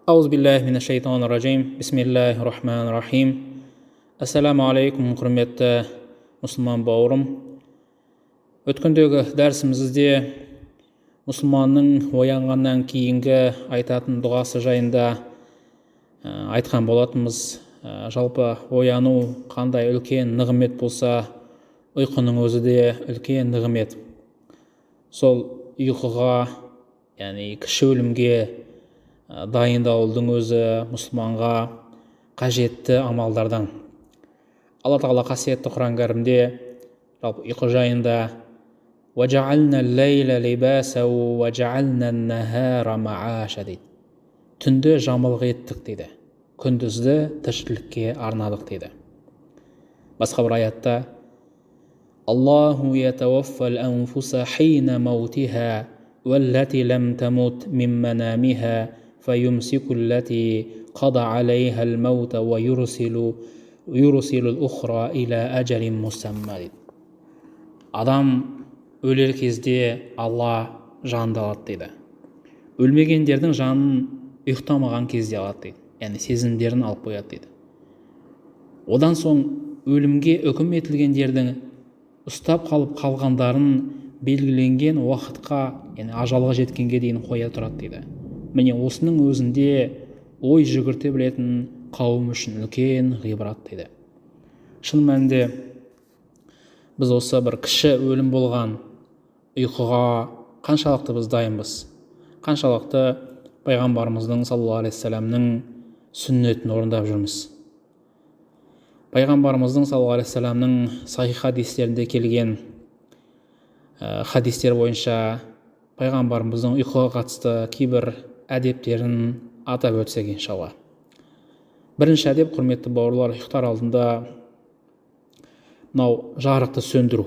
Аузубиллахи минашшайтанир-ражим. Бисмиллахир-рахманир-рахим. Ассаламу алейкум, құрметті мұсылман бауырым. Өткендегі дәрісімізде мұсылманның оянғаннан кейінгі айтатын дұғасы жайында айтқан болатынбыз. Жалпы ояну қандай үлкен нығмет болса, ұйқының өзі де үлкен нығмет. Сол ұйқыға, яғни кіші өлімге дайындаудың өзі мұсылманға қажетті амалдардан. Алла Тағала қасиетті Құран кәрімде жалпы ұйқы жайында وَجَعَلْنَا اللَّيْلَ لِبَاسًا وَجَعَلْنَا النَّهَارَ مَعَاشًا дейді. Түнді жамылғы еттік дейді. Күндізді тіршілікке арнадық дейді. Басқа бір аятта Аллаху ятаваффал анфуса хина маутиха валлати лам тамут мин манамиха фаюмсику аллати қада алейха ал-маута ва юрсилу ал-ухра иля ажалин мусамма дейді. Адам өлер кезде Алла жанды алады дейді. Өлмегендердің жанын ұйықтамаған кезде алады дейді. Яғни сезімдерін алып қояды дейді. Одан соң өлімге үкім етілгендердің ұстап қалғандарын белгіленген уақытқа, яғни ажалға жеткенге дейін қоя тұрады дейді. Міне осының өзінде ой жүгірте білетін қауым үшін үлкен ғибрат дейді. Шын мәнінде біз осы бір кіші өлім болған ұйқыға қаншалықты біз дайынбыз, қаншалықты пайғамбарымыздың саллаллаху алейхи вассаламның сүннетін орындап жүрміз. Пайғамбарымыздың саллаллаху алейхи вассаламның сахих хадистерінде келген хадистер бойынша пайғамбарымыздың ұйқыға қатысты кейбір әдептерін атап өтсек иншалла. Бірінші әдеп, құрметті бауырлар, ұйықтар алдында мынау жарықты сөндіру.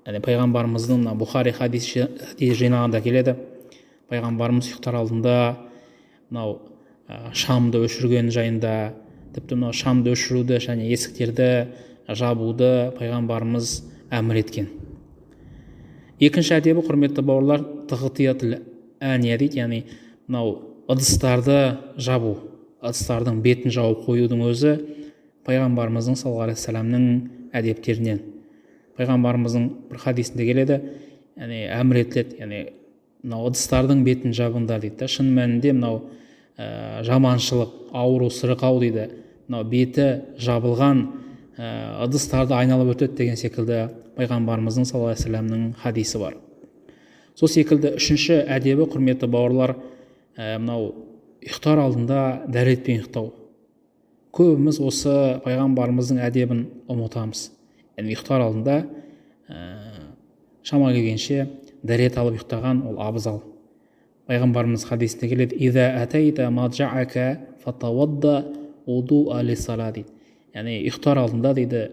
Яғни пайғамбарымыздың Бұхари хадис жинағында келеді. Пайғамбарымыз ұйықтар алдында мынау шамды өшірген жайында, тіпті мынау шамды өшіруді және есіктерді жабуды пайғамбарымыз әмір еткен. Екінші әдебі, құрметті бауырлар, тағытиятыл әния дейді, яғни мынау ыдыстарды жабу, ыдыстардың бетін жауып қоюдың өзі пайғамбарымыздың саллаллаху алейхи вассаламның әдептерінен. Пайғамбарымыздың бір хадисінде келеді, яғни әмір етіледі, яғни мынау ыдыстардың бетін жабыңдар дейді. Шын мәнінде мынау жаманшылық, ауру, сырқау дейді. Мынау беті жабылған ыдыстарды айналып өтеді деген секілді пайғамбарымыздың саллаллаху алейхи вассаламның хадисі бар. Сол секілді үшінші әдебі, құрметті бауырлар, мынау ұйықтар алдында дәретпен ұйықтау. Көбіміз осы пайғамбарымыздың әдебін ұмытамыз. Яғни ұйықтар алдында шама келгенше дәрет алып ұйықтаған ол абзал. Пайғамбарымыз хадисінде келеді: "Иза атайта маджаака фатавадда удуа лиссала" дейді. Яғни ұйықтар алдында дейді,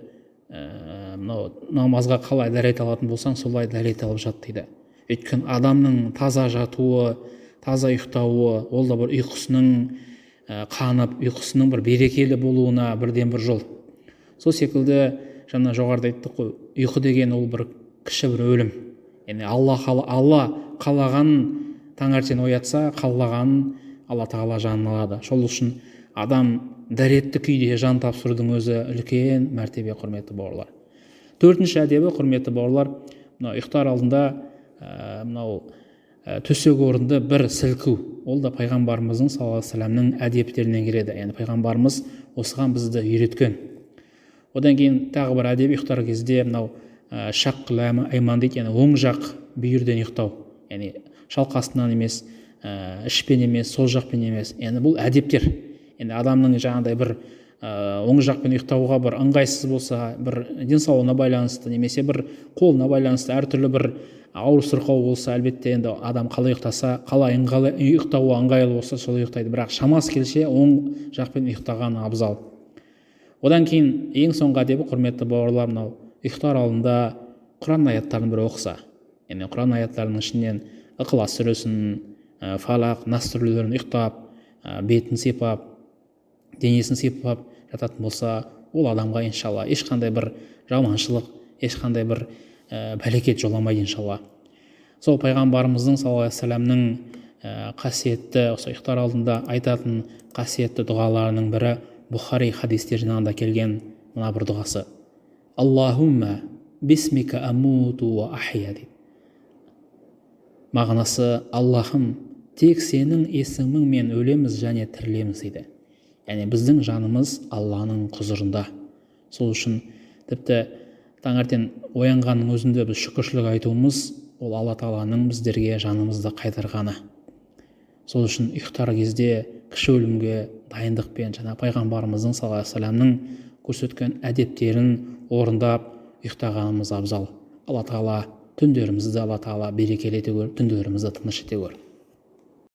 намазға қалай дәрет алатын болсаң, солай дәрет алып жат дейді. Өйткені адамның таза жатуы, таза ұйықтауы, ол да бір ұйқысының қанып, ұйқысының бір берекелі болуына бірден бір жол. Сол секілді жаңа жоғарыда айттық қой, ұйқы деген ол бір кіші бір өлім. Яғни Алла қалағанын таңертең оятса, қалағанын Алла Тағала жанын алады. Сол үшін адам дәретті күйде жан тапсырудың өзі үлкен мәртебе, құрметті бауырлар. Төртінші әдебі, құрметті бауырлар, ұйықтар алдында мынау төсек орынды бір сілку. Ол да пайғамбарымыздың саллаллаху алейхи вассаламның әдептерінен келеді. Яғни пайғамбарымыз осыған бізді үйреткен. Одан кейін тағы бір әдеп, ұйықтар кезде мынау шаққыл айман дейді, яғни оң жақ бүйірден ұйықтау. Яғни шалқасынан емес, ішпен емес, сол жақпен емес. Яғни бұл әдептер. Яғни адамның жаңағыдай бір оң жақпен ұйықтауға бір ыңғайсыз болса, бір денсаулығына байланысты немесе бір қолына байланысты әртүрлі бір ауыр сырқау болса, әлбетте енді адам қалай ұйықтаса, қалай ұйықтауға ыңғайлы болса, солай ұйықтайды. Бірақ шамасы келсе оң жақпен ұйықтаған абзал. Одан кейін ең соңғы әдебі, құрметті бауырлар, мынау ұйықтар алдында Құран аяттарын бір оқыса. Яғни Құран аяттарының ішінен Ықылас сүресін, Фалақ, Нас сүрелерін ұйықтап, бетін сипап, денесін сипап жататын болса, ол адамға иншалла ешқандай бір жаманшылық, ешқандай бір бәлекет жоламайды иншалла. Сол пайғамбарымыздың саллаллаху алейхи вассаламның қасиетті, осы ұйықтар алдында айтатын қасиетті дұғаларының бірі Бұхари хадистер жинағында келген мына бір дұғасы: Аллахумма бисмика амуту ва ахия дейді. Мағынасы: Аллахым, тек сенің есіміңмен өлеміз және тірілеміз дейді. Яғни біздің жанымыз Алланың құзырында. Сол үшін тіпті таңертең оянғанның өзінде біз шүкіршілік айтуымыз ол Алла Тағаланың біздерге жанымызды қайтарғаны. Сол үшін ұйықтар кезде кіші өлімге дайындықпен жаңа пайғамбарымыздың саллаллаху алейхи вассаламның көрсеткен әдептерін орындап ұйықтағанымыз абзал. Алла Тағала түндерімізді Алла Тағала берекелі ете көр, түндерімізді тыныш ете көр.